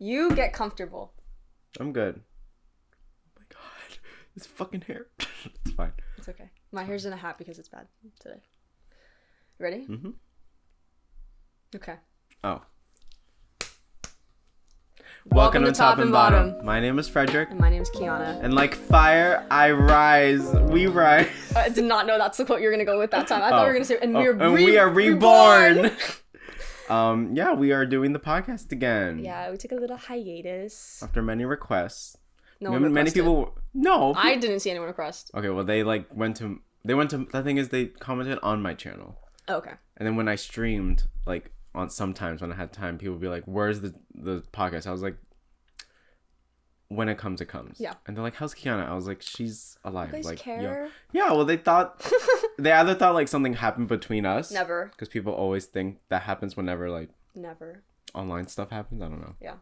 You get comfortable. I'm good. Oh my god. This fucking hair. It's fine. It's okay. My hair's in a hat because it's bad today. Ready? Mm-hmm. Okay. Oh. Welcome to Top and Bottom. My name is Frederic. And my name is Kiana. And like fire, I rise. We rise. I did not know that's the quote you were going to go with that time. I thought you were going to say, and we are reborn. Yeah, we are doing the podcast again. Yeah, we took a little hiatus. After many requests. No one requested. Many people. No. I didn't see anyone request. Okay, well, they went to, the thing is, they commented on my channel. Oh, okay. And then when I streamed, on sometimes when I had time, people would be like, where's the podcast? I was like, when it comes, it comes. Yeah. And they're like, how's Kiana? I was like, she's alive. You guys care? Yeah, well, they either thought something happened between us. Never. Because people always think that happens whenever Never. Online stuff happens. I don't know. Yeah.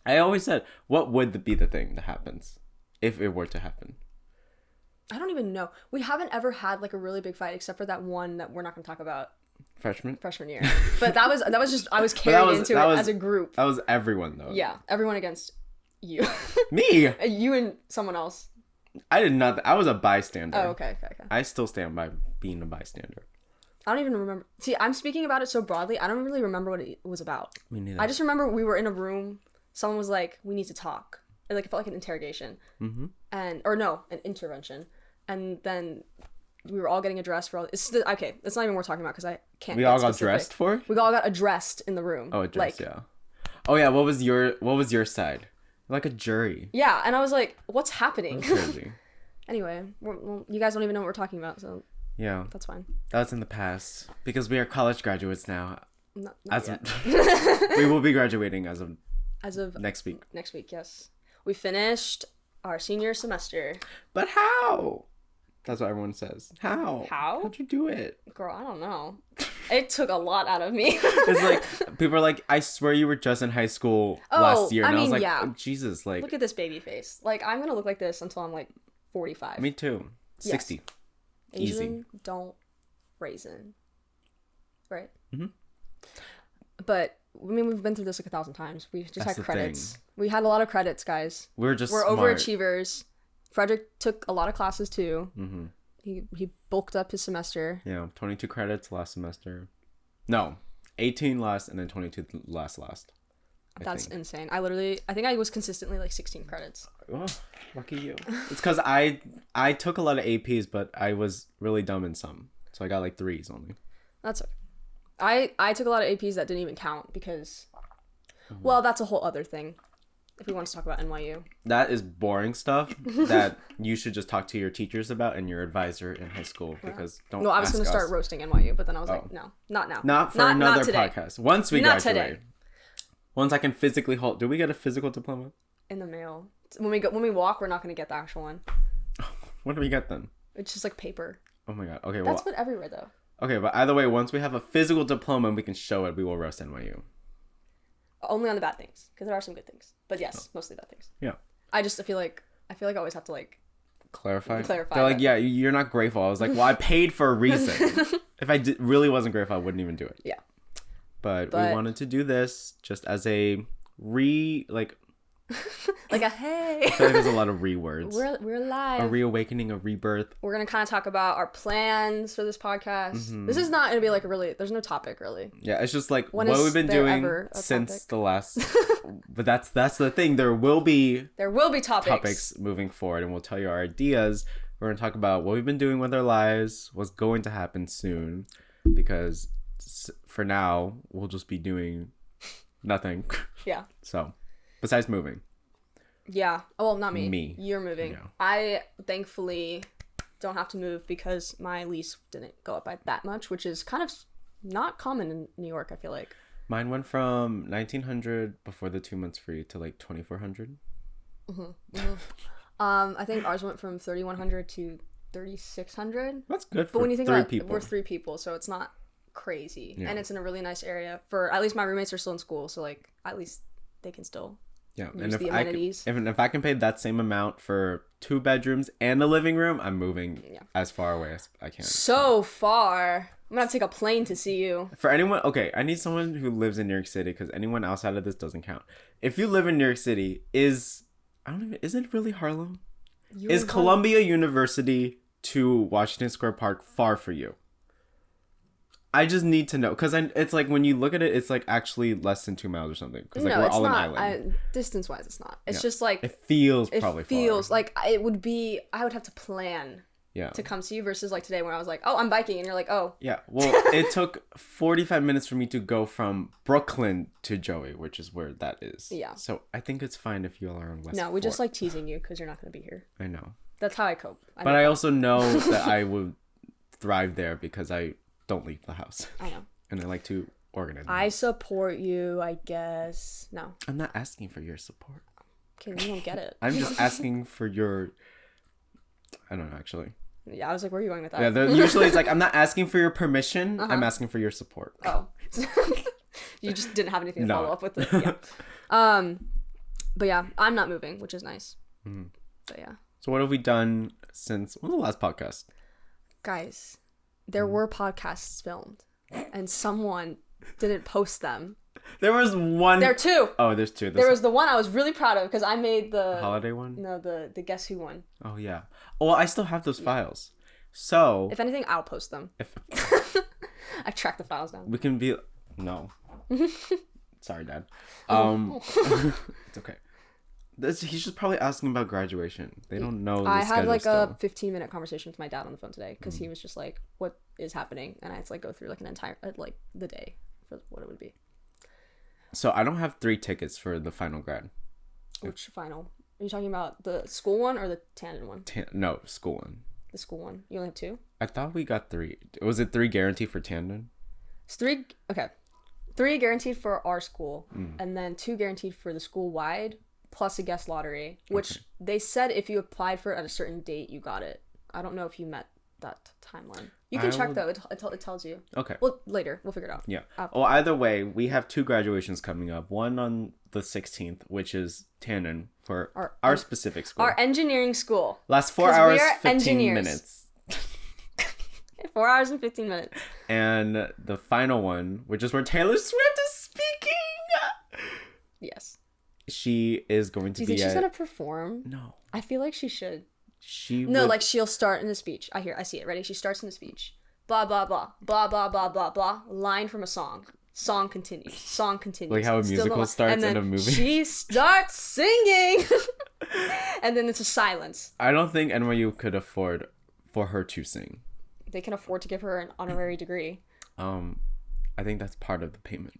I always said, what would be the thing that happens if it were to happen? I don't even know. We haven't ever had a really big fight except for that one that we're not going to talk about. Freshman year. But that was just, I was carried into it as a group. That was everyone though. Yeah. Everyone against you. Me? You and someone else. I did not. I was a bystander. Oh, okay. I still stand by being a bystander. I don't even remember. See, I'm speaking about it so broadly. I don't really remember what it was about. Me neither. I just remember we were in a room. Someone was like, we need to talk. It felt like an interrogation. Mm-hmm. An intervention. And then we were all getting addressed for all. It's not even worth talking about because I can't. We all got dressed for? We all got addressed in the room. Oh, addressed, yeah. Oh yeah, what was your side? Like a jury. Yeah, and I was like, what's happening? That's crazy. Anyway, you guys don't even know what we're talking about, so yeah, that's fine. That's in the past because we are college graduates now. Not yet. We will be graduating as of next week. Next week, yes. We finished our senior semester. But how? That's what everyone says. How? How'd you do it? Girl, I don't know. It took a lot out of me. It's people are like, I swear you were just in high school last year. And I was like, yeah. oh, Jesus, look at this baby face. I'm going to look like this until I'm 45. Me too. 60. Yes. Asian, don't raisin. Right? Mm-hmm. But, we've been through this 1,000 times. We just That's had credits. We had a lot of credits, guys. We're smart. Overachievers. Frederic took a lot of classes too. Mm-hmm. He bulked up his semester. Yeah, 22 credits last semester. No, 18 last and then 22 last. That's insane. I think I was consistently 16 credits. Oh, lucky you. It's because I took a lot of APs, but I was really dumb in some. So I got 3s only. That's okay. I took a lot of APs that didn't even count because, well, that's a whole other thing. If we want to talk about NYU. That is boring stuff that you should just talk to your teachers about and your advisor in high school because don't. No, I was going to start roasting NYU, but then I was no, not now. Not for another podcast. Once we graduate. Today. Once I can physically hold. Do we get a physical diploma? In the mail. When we walk, we're not going to get the actual one. What do we get then? It's just paper. Oh my god. Okay, That's what everywhere though. Okay, but either way, once we have a physical diploma and we can show it, we will roast NYU. Only on the bad things, because there are some good things. But yes, mostly bad things. Yeah. I feel like I always have to clarify. They're like, yeah, you're not grateful. I was like, well, I paid for a reason. If I really wasn't grateful, I wouldn't even do it. Yeah. But we wanted to do this just as a a hey. I feel like there's a lot of re-words. We're live. A reawakening, a rebirth. We're gonna kind of talk about our plans for this podcast. Mm-hmm. This is not gonna be there's no topic really. Yeah, it's just what we've been doing since the last. But that's the thing. There will be topics moving forward, and we'll tell you our ideas. We're gonna talk about what we've been doing with our lives, what's going to happen soon, because for now we'll just be doing nothing. Yeah. So. Besides moving. Yeah. Oh, well, not me. Me. You're moving. Yeah. I thankfully don't have to move because my lease didn't go up by that much, which is kind of not common in New York, I feel like. Mine went from $1,900 before the 2 months free to $2,400. Mm-hmm. Mm-hmm. I think ours went from $3,100 to $3,600. That's good for but when you think three about people. We're 3 people, so it's not crazy. Yeah. And it's in a really nice area. For at least my roommates are still in school, so at least they can still Yeah, and if I can pay that same amount for 2 bedrooms and a living room, I'm moving as far away as I can. So far. I'm gonna take a plane to see you. For anyone, okay, I need someone who lives in New York City because anyone outside of this doesn't count. If you live in New York City, is it really Harlem? Is Columbia University to Washington Square Park far for you? I just need to know because it's like when you look at it, it's like actually less than 2 miles or something. Because like we're all an island. Distance wise, it's not. It's just like it feels far. Like it would be. I would have to plan. Yeah. To come see you versus like today when I was like, oh, I'm biking, and you're like, oh. Yeah. Well, it took 45 minutes for me to go from Brooklyn to Joey, which is where that is. Yeah. So I think it's fine if you all are on West. No, we just like teasing you because you're not gonna be here. I know. That's how I cope. But I also know that I would thrive there because I don't leave the house. I know. And I like to organize. I support you, I guess. No. I'm not asking for your support. Okay, then you don't get it. I'm just asking for your... I don't know, actually. Yeah, I was like, where are you going with that? Yeah, usually it's like, I'm not asking for your permission. I'm asking for your support. Oh. You just didn't have anything to follow up with it. Yeah. But yeah, I'm not moving, which is nice. Mm-hmm. But yeah. So what have we done since... When was the last podcast? Guys... There were podcasts filmed, and someone didn't post them. There was one. There are 2. Oh, there's 2. There was the one I was really proud of because I made the holiday one. No, the Guess Who one. Oh yeah. Well, I still have those files. So if anything, I'll post them. I track the files down. We can be Sorry, Dad. It's okay. He's just probably asking about graduation. They don't know. I had like a 15-minute conversation with my dad on the phone today because he was just like, "What is happening?" And I had to like go through like an entire like the day for what it would be. So I don't have 3 tickets for the final grad. Which final? Are you talking about the school one or the Tandon one? No, school one. The school one. You only have 2? I thought we got 3. Was it 3 guaranteed for Tandon? It's 3. Okay, 3 guaranteed for our school, and then 2 guaranteed for the school wide. Plus a guest lottery, which they said if you applied for it at a certain date, you got it. I don't know if you met that timeline. You can check though. It tells you. Okay. Well, later. We'll figure it out. Yeah. Well, either way, we have 2 graduations coming up. One on the 16th, which is Tandon for our specific school. Our engineering school. Last 4 hours, 15 minutes. 4 hours and 15 minutes. And the final one, which is where Taylor Swift is speaking. Yes. She is going to be. Do you think she's gonna perform? No. I feel like she should. Like she'll start in a speech. I see it. Ready? She starts in a speech. Blah blah blah blah blah blah blah blah. Line from a song. Song continues. Song continues. Like how a musical starts in a movie. She starts singing, and then it's a silence. I don't think NYU could afford for her to sing. They can afford to give her an honorary degree. I think that's part of the payment.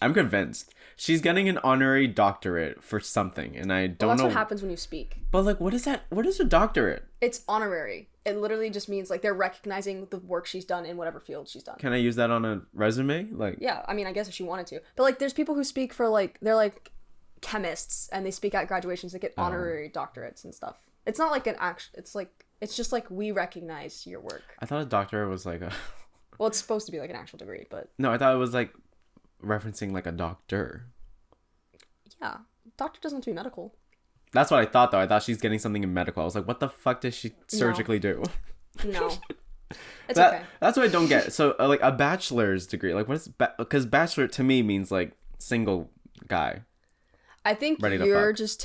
I'm convinced she's getting an honorary doctorate for something, and I don't know. That's what happens when you speak. But like, what is that? What is a doctorate? It's honorary. It literally just means like they're recognizing the work she's done in whatever field she's done. Can I use that on a resume? Like, yeah, I mean, I guess if she wanted to. But like, there's people who speak for like they're like chemists, and they speak at graduations that get honorary doctorates and stuff. It's not like an actual. It's just like we recognize your work. I thought a doctorate was like a. Well, it's supposed to be like an actual degree, but. No, I thought it was like. Referencing like a doctor. Yeah. Doctor doesn't have to be medical. That's what I thought though. I thought she's getting something in medical. I was like, what the fuck does she surgically do? No. It's okay. That's what I don't get. So like a bachelor's degree, like what is because bachelor to me means like single guy. I think you're just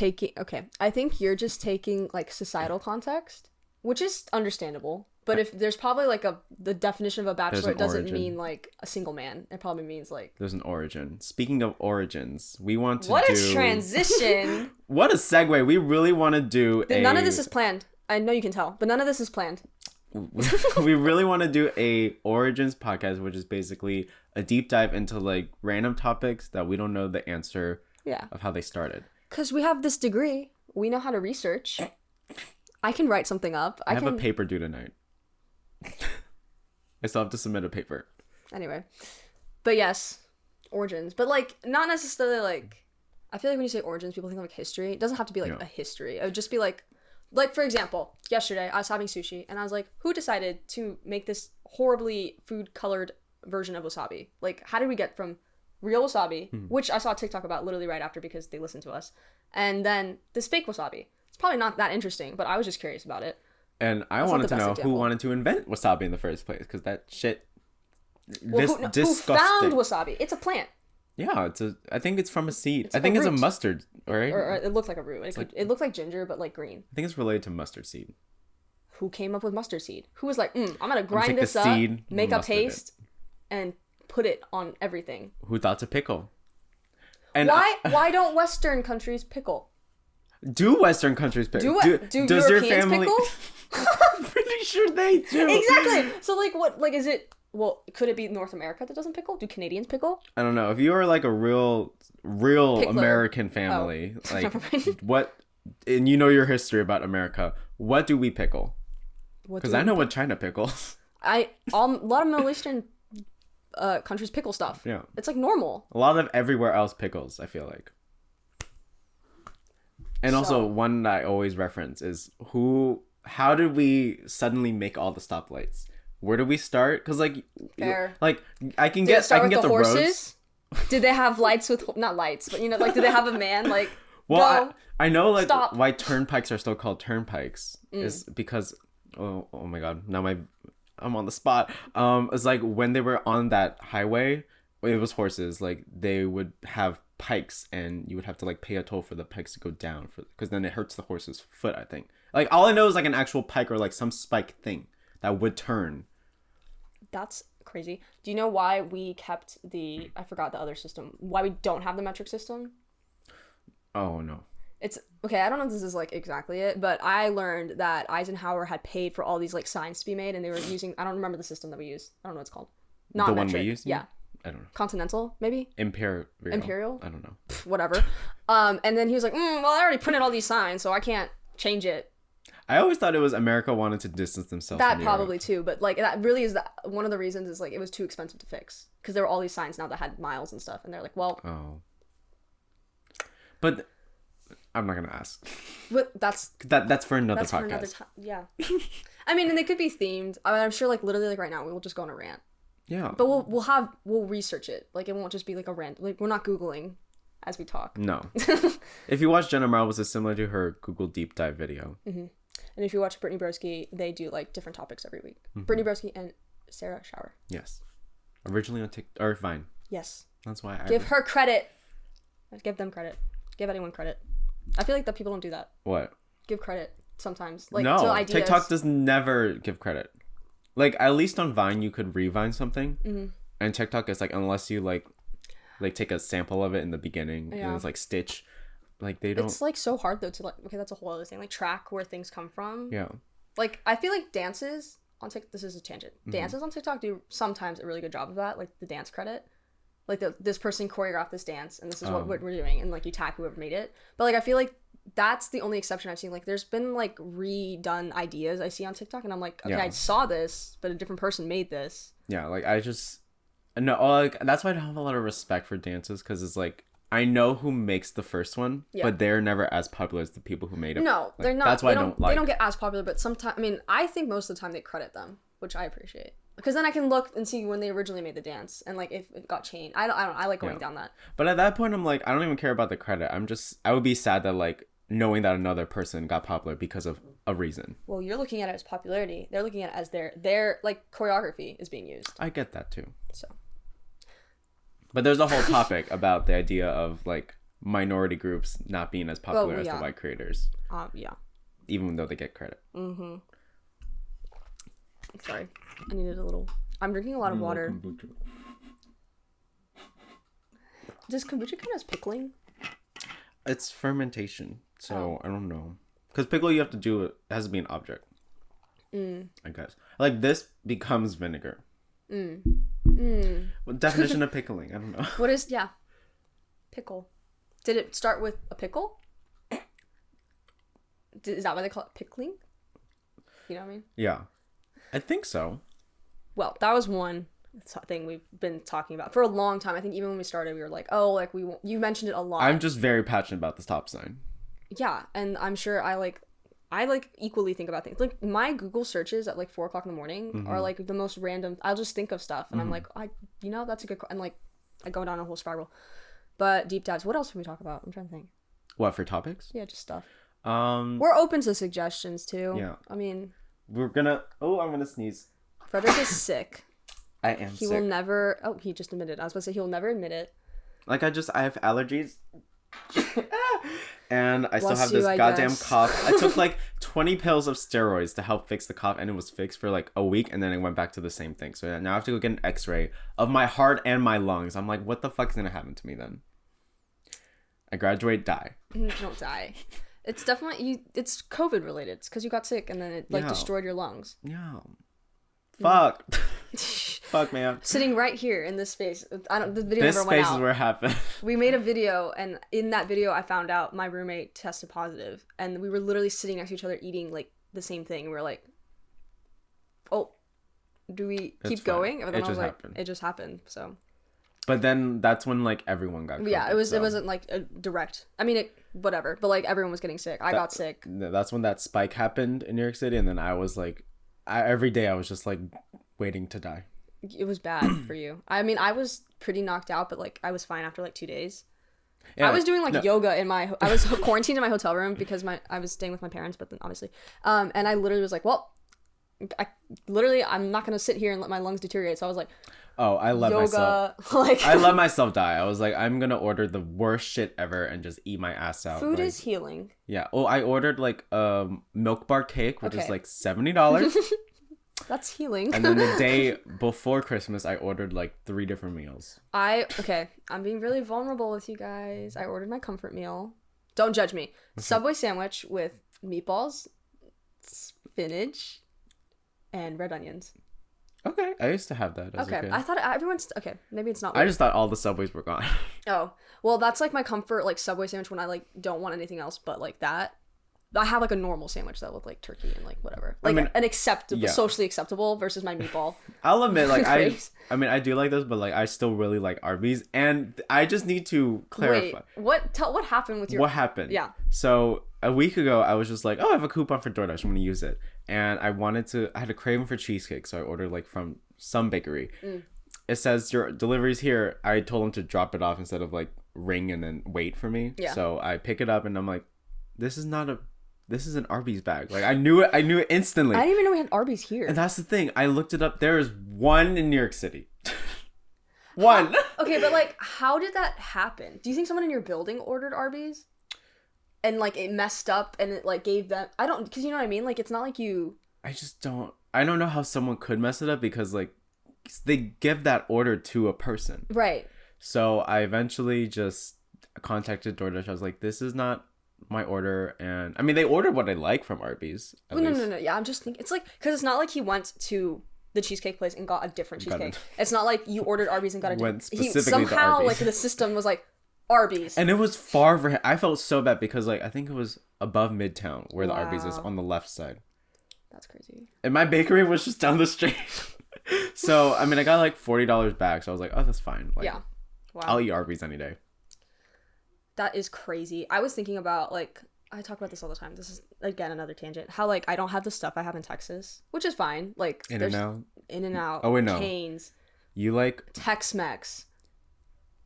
taking like societal context, which is understandable. But if there's probably like the definition of a bachelor, it doesn't mean like a single man. It probably means like there's an origin. Speaking of origins, we want to What a transition! What a segue! We really want to do None of this is planned. I know you can tell, but none of this is planned. We really want to do a origins podcast, which is basically a deep dive into like random topics that we don't know the answer of how they started. Because we have this degree, we know how to research. I can write something up. I have a paper due tonight. I still have to submit a paper. Anyway. But yes, origins. But like, not necessarily like, I feel like when you say origins, people think of like history. It doesn't have to be like a history. It would just be like for example, yesterday I was having sushi and I was like, who decided to make this horribly food colored version of wasabi? Like, how did we get from real wasabi, which I saw a TikTok about literally right after because they listened to us. And then this fake wasabi. It's probably not that interesting, but I was just curious about it. And I wanted to know who wanted to invent wasabi in the first place, because that shit... Who found wasabi? It's a plant. Yeah, I think it's from a seed. I think it's a mustard, right? Or it looks like a root. It looks like ginger, but like green. I think it's related to mustard seed. Who came up with mustard seed? Who was like, I'm gonna grind this up, make a paste, and put it on everything? Who thought to pickle? And why don't Western countries pickle? Do Western countries pickle? Do does Europeans your family pickle? I'm pretty sure they do. Exactly. So like, what? Like, is it? Well, could it be North America that doesn't pickle? Do Canadians pickle? I don't know. If you are like a real Pickler. American family, like what, and you know your history about America, what do we pickle? Because I know what China pickles. A lot of Middle Eastern countries pickle stuff. Yeah. It's like normal. A lot of everywhere else pickles, I feel like. And also one that I always reference is how did we suddenly make all the stoplights? Where do we start? Because like I can get the horses. Roads. Did they have lights with not lights, but like did they have a man like? Well, I know like stop. Why turnpikes are still called turnpikes is because oh my god, now I'm on the spot. It's like when they were on that highway, it was horses. Like they would have pikes, and you would have to like pay a toll for the pikes to go down because then it hurts the horse's foot. I think. Like all I know is like an actual pike or like some spike thing that would turn. That's crazy. Do you know why we kept I forgot the other system. Why we don't have the metric system? Oh, no. It's okay. I don't know if this is like exactly it, but I learned that Eisenhower had paid for all these like signs to be made, and they were using, I don't remember the system that we used. I don't know what it's called. Not the metric. One we used? Yeah. I don't know. Continental, maybe? Imperial? I don't know. Whatever. And then he was like, well, I already printed all these signs, so I can't change it. I always thought it was America wanted to distance themselves that from probably too, but like that really is one of the reasons is like it was too expensive to fix because there were all these signs now that had miles and stuff, and they're like, well, but I'm not gonna ask. But that's for another podcast. For another time. Yeah. I mean, and they could be themed. I'm sure like literally like right now we will just go on a rant. Yeah. But we'll research it. Like it won't just be like a rant. Like we're not Googling as we talk. No. If you watch Jenna Marbles, it's similar to her Google deep dive video. Mm-hmm. And if you watch Brittany Broski, they do like different topics every week. Mm-hmm. Brittany Broski and Sarah Shower. Yes. Originally on TikTok or Vine. Yes. That's why I give her credit. Give them credit. Give anyone credit. I feel like that people don't do that. What? Give credit sometimes. Like no, to ideas. TikTok does never give credit. Like at least on Vine you could revine something. Mm-hmm. And TikTok is like unless you like take a sample of it in the beginning and it's like stitch. Like they don't. It's like so hard though to like. Okay, that's a whole other thing. Like track where things come from. Yeah. Like I feel like dances on TikTok. This is a tangent. Dances on TikTok do sometimes a really good job of that. Like the dance credit. Like this person choreographed this dance and this is what we're doing, and like you tag whoever made it. But like I feel like that's the only exception I've seen. Like there's been like redone ideas I see on TikTok, and I'm like, okay, I saw this, but a different person made this. Yeah, like like that's why I don't have a lot of respect for dances because it's like. I know who makes the first one, but they're never as popular as the people who made it. No, like, they're not. That's why I don't like. They don't get as popular, but sometimes, I mean, I think most of the time they credit them, which I appreciate. Because then I can look and see when they originally made the dance and like if it got changed. I don't. I like going down that. But at that point, I'm like, I don't even care about the credit. I would be sad that like knowing that another person got popular because of a reason. Well, you're looking at it as popularity. They're looking at it as their like choreography is being used. I get that too. So. But there's a whole topic about the idea of like minority groups not being as popular as the white creators. Yeah. Even though they get credit. Mm-hmm. Sorry. I needed a little... I'm drinking a lot of water. Kombucha. Does kombucha count as pickling? It's fermentation. So, I don't know. Because pickle you have to do it has to be an object. I guess. Like this becomes vinegar. What definition of pickling? I don't know. What is... Yeah. Pickle. Did it start with a pickle? Is that why they call it pickling? You know what I mean? Yeah. I think so. Well, that was one thing we've been talking about for a long time. I think even when we started, we were like, oh, like you mentioned it a lot. I'm just very passionate about the stop sign. Yeah, and I'm sure I equally think about things. Like my Google searches at like 4:00 in the morning are like the most random. I'll just think of stuff and I'm like, that's a good. And like I go down a whole spiral. But deep dives. What else can we talk about? I'm trying to think. What, for topics? Yeah, just stuff. We're open to suggestions too. Yeah. I mean, I'm gonna sneeze. Frederic is sick. I am sick. He will never. Oh, he just admitted. I was about to say he'll never admit it. Like I have allergies. And I still have this goddamn cough. I took like 20 pills of steroids to help fix the cough, and it was fixed for like a week, and then it went back to the same thing. So now I have to go get an x-ray of my heart and my lungs. I'm like, what the fuck's gonna happen to me then? I graduate, die. You don't die. It's definitely it's COVID related. It's because you got sick and then it like destroyed your lungs. Yeah. Fuck. Fuck, man. Sitting right here in this space. The video this never went out. This space is where it happened. We made a video, and in that video, I found out my roommate tested positive, and we were literally sitting next to each other eating like the same thing. We were like, "Oh, do we keep going?" And then I was like, "It just happened." So. But then that's when like everyone got COVID. Yeah, it wasn't like a direct. I mean, whatever. But like everyone was getting sick. I got sick. That's when that spike happened in New York City, and then I was like, every day I was just like waiting to die. It was bad for you. I mean, I was pretty knocked out, but like I was fine after like 2 days. Yeah, I was doing like yoga in my. I was quarantined in my hotel room because I was staying with my parents, but then obviously, and I literally was like, well, I'm not gonna sit here and let my lungs deteriorate. So I was like, oh, I let myself. Like I let myself die. I was like, I'm gonna order the worst shit ever and just eat my ass out. Food is healing. Yeah. Oh, I ordered like a Milk Bar cake, which is like $70. That's healing. And then the day before Christmas, I ordered like 3 different meals. I'm being really vulnerable with you guys. I ordered my comfort meal. Don't judge me. Subway sandwich with meatballs, spinach, and red onions. Okay, I used to have that. Okay, I thought everyone's okay. Maybe it's not. I just thought all the Subways were gone. Oh, well, that's like my comfort, like Subway sandwich when I like don't want anything else but like that. I have like a normal sandwich though with like turkey and like whatever, like an acceptable, socially acceptable versus my meatball. I'll admit, like I do like this, but like I still really like Arbys, and I just need to clarify. Wait, what happened with your? What happened? Yeah. So a week ago, I was just like, oh, I have a coupon for DoorDash. I'm gonna use it, and I had a craving for cheesecake, so I ordered like from some bakery. It says your delivery's here. I told them to drop it off instead of like ring and then wait for me. Yeah. So I pick it up and I'm like, this is an Arbys bag. Like I knew it instantly. I didn't even know we had Arbys here. And that's the thing. I looked it up. There is one in New York City. One. Okay, but like, how did that happen? Do you think someone in your building ordered Arbys? And like it messed up and it like gave them. Because you know what I mean. Like it's not like you. I don't know how someone could mess it up because like they give that order to a person. Right. So I eventually just contacted DoorDash. I was like, this is not my order. And I mean, they ordered what I like from Arbys. No. Yeah, I'm just thinking. It's like, because it's not like he went to the cheesecake place and got a different cheesecake. It's not like you ordered Arbys and got a different. Somehow, like the system was like, Arbys. And it was far for him. I felt so bad because like I think it was above Midtown where the Arbys is on the left side. That's crazy. And my bakery was just down the street. So, I mean, I got like $40 back. So I was like, oh, that's fine. Like, yeah. Wow. I'll eat Arbys any day. That is crazy. I was thinking about like, I talk about this all the time. This is again another tangent. How like I don't have the stuff I have in Texas, which is fine. Like In-N-Out. Oh wait, no. Cane's. You like Tex-Mex.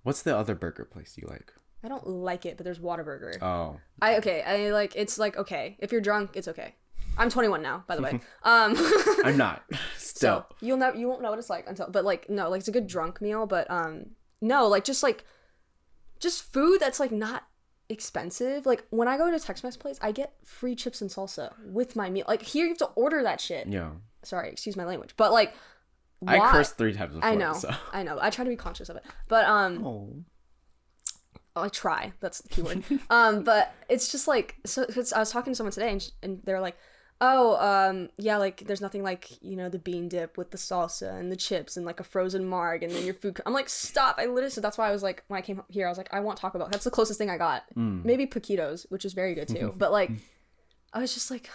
What's the other burger place you like? I don't like it, but there's Whataburger. Oh. I like it's like okay. If you're drunk, it's okay. I'm 21 now, by the way. I'm not. Still. So you won't know what it's like until, but like no, like it's a good drunk meal, but no, like just food that's like not expensive. Like when I go to a Tex-Mex place, I get free chips and salsa with my meal. Like here you have to order that shit. Yeah. Sorry, excuse my language, but like why? I cursed 3 times before. I know. So. I know. I try to be conscious of it, but I try. That's the keyword. But it's just like so. Cause I was talking to someone today, and they're like, "Oh, yeah, like there's nothing like the bean dip with the salsa and the chips and like a frozen marg and then your food." I'm like, "Stop!" I literally. So that's why I was like, when I came here, I was like, "I want Taco Bell." That's the closest thing I got. Maybe Paquitos, which is very good too. But like, I was just like,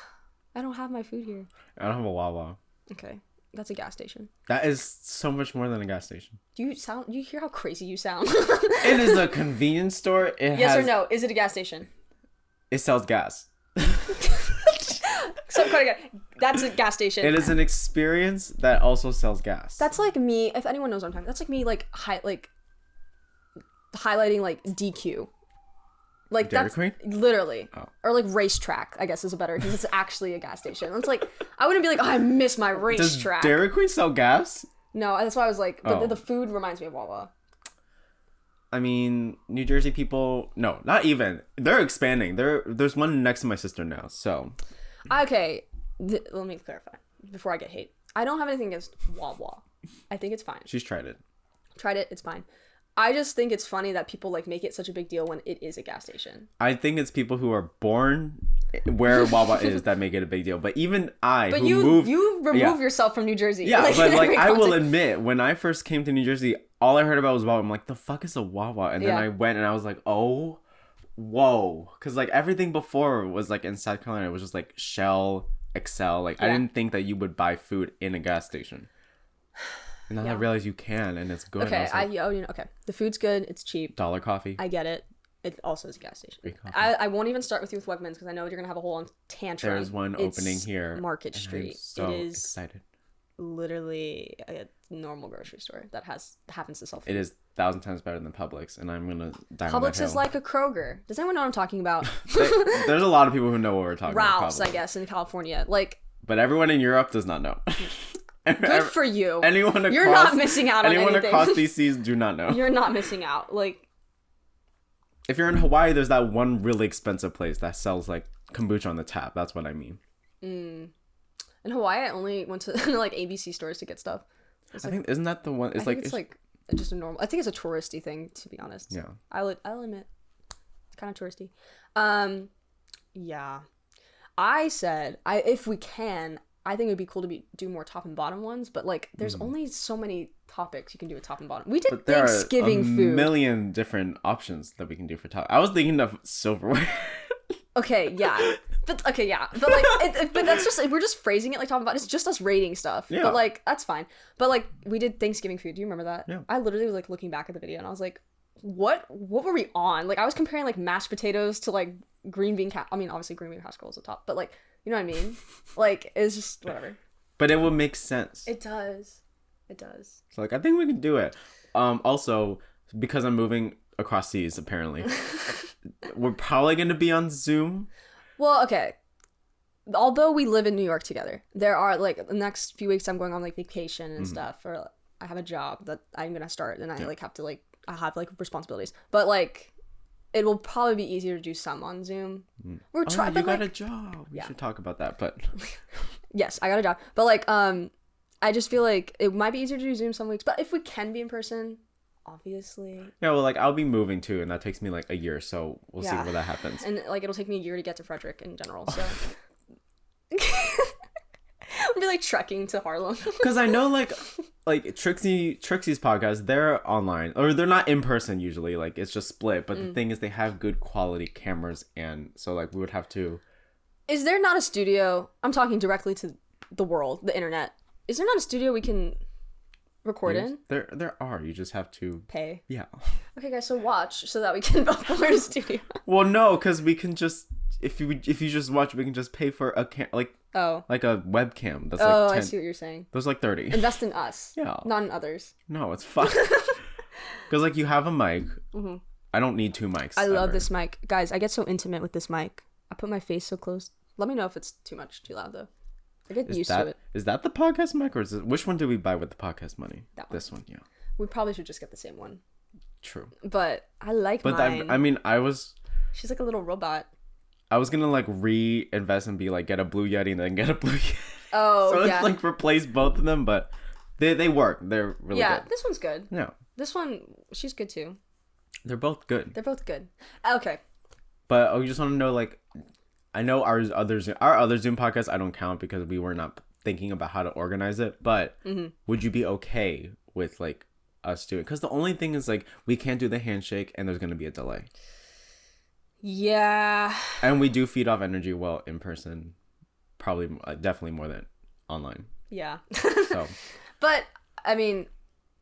I don't have my food here. I don't have a Wawa. Okay. That's a gas station. That is so much more than a gas station. Do you hear how crazy you sound? It is a convenience store. Yes or no? Is it a gas station? It sells gas. So that's a gas station. It is an experience that also sells gas. That's like me. If anyone knows what I'm talking about, that's like me. Like highlighting like DQ. Like Dairy that's Queen? Literally, or like racetrack. I guess is a better because it's actually a gas station. It's like I wouldn't be like, oh, I miss my racetrack. Does Dairy Queen sell gas? No, that's why I was like, but the food reminds me of Wawa. I mean, New Jersey people, no, not even. They're expanding. There's one next to my sister now. So, okay, let me clarify before I get hate. I don't have anything against Wawa. I think it's fine. She's tried it. It's fine. I just think it's funny that people like make it such a big deal when it is a gas station. I think it's people who are born where Wawa is that make it a big deal. But even you remove yourself from New Jersey. Yeah, but like I will admit, when I first came to New Jersey, all I heard about was Wawa. I'm like, the fuck is a Wawa? And then I went and I was like, oh, whoa, because like everything before was like in South Carolina, it was just like Shell, Excel. Like I didn't think that you would buy food in a gas station. And now I realize you can, and it's good. Okay, okay. The food's good. It's cheap. Dollar coffee. I get it. It also is a gas station. I won't even start with you with Wegmans because I know you're gonna have a whole tantrum. There's one opening here. Market Street. I'm so excited. Literally a normal grocery store that happens to sell food. It is 1,000 times better than Publix, and I'm gonna die on Publix that is like a Kroger. Does anyone know what I'm talking about? There's a lot of people who know what we're talking about. Ralph's, I guess, in California. But everyone in Europe does not know. Good for you. You're not missing out on anything. Anyone across these seas do not know. You're not missing out. Like, if you're in Hawaii, there's that one really expensive place that sells like kombucha on the tap. That's what I mean. In Hawaii, I only went to like ABC stores to get stuff. I think isn't that the one? It's like just a normal. I think it's a touristy thing, to be honest. Yeah. I'll admit, it's kind of touristy. Yeah. I said if we can. I think it would be cool to do more top and bottom ones, but like there's only so many topics you can do with top and bottom. We did Thanksgiving food. There are a million different options that we can do for top. I was thinking of silverware. Okay, yeah. But like but that's just we're just phrasing it like top and bottom. It's just us rating stuff. Yeah. But like that's fine. But like we did Thanksgiving food. Do you remember that? Yeah. I literally was like looking back at the video and I was like, what were we on? Like I was comparing like mashed potatoes to like green bean obviously green bean casserole is the top, but like you know what I mean? Like, it's just whatever. But it will make sense. It does. So, like, I think we can do it. Also, because I'm moving across seas, apparently, we're probably going to be on Zoom. Well, okay. Although we live in New York together, there are, like, the next few weeks I'm going on, like, vacation and stuff. Or I have a job that I'm going to start. And I, like, have to, like, I have, like, responsibilities. But, like... It will probably be easier to do some on Zoom. We're trying. You got a job. We should talk about that. But yes, I got a job. But like, I just feel like it might be easier to do Zoom some weeks. But if we can be in person, obviously. Yeah, well, like I'll be moving too, and that takes me like a year. So we'll see where that happens. And like it'll take me a year to get to Frederic in general. So I'll be like trekking to Harlem. Because I know like Trixie's podcast, they're online or they're not in person usually. Like it's just split. But the thing is, they have good quality cameras, and so like we would have to. Is there not a studio? I'm talking directly to the world, the internet. Is there not a studio we can record in? There are. You just have to pay. Yeah. Okay, guys. So watch so that we can afford a studio. Well, no, because we can just if you just watch, we can just pay for a like a webcam. That's like 10. I see what you're saying. There's like 30. Invest in us. Yeah. Not in others. No, it's fine. Because like you have a mic. Mm-hmm. I don't need 2 mics. I love this mic, guys. I get so intimate with this mic. I put my face so close. Let me know if it's too out though. I get used to it. Is that the podcast mic, or is it, which one did we buy with the podcast money? That one. This one, yeah. We probably should just get the same one. True. But I like mine. I mean, She's like a little robot. I was gonna like reinvest and be like get a Blue Yeti and then get a Blue Yeti. Oh, so it's like replace both of them, but they work. They're really good. Yeah, this one's good. Yeah. This one, she's good too. They're both good. Okay. But you just want to know, like, I know our other Zoom podcast I don't count because we were not thinking about how to organize it. But would you be okay with like us doing? Because the only thing is like we can't do the handshake and there's gonna be a delay. Yeah. And we do feed off energy well in person, probably definitely more than online. Yeah. So. But I mean,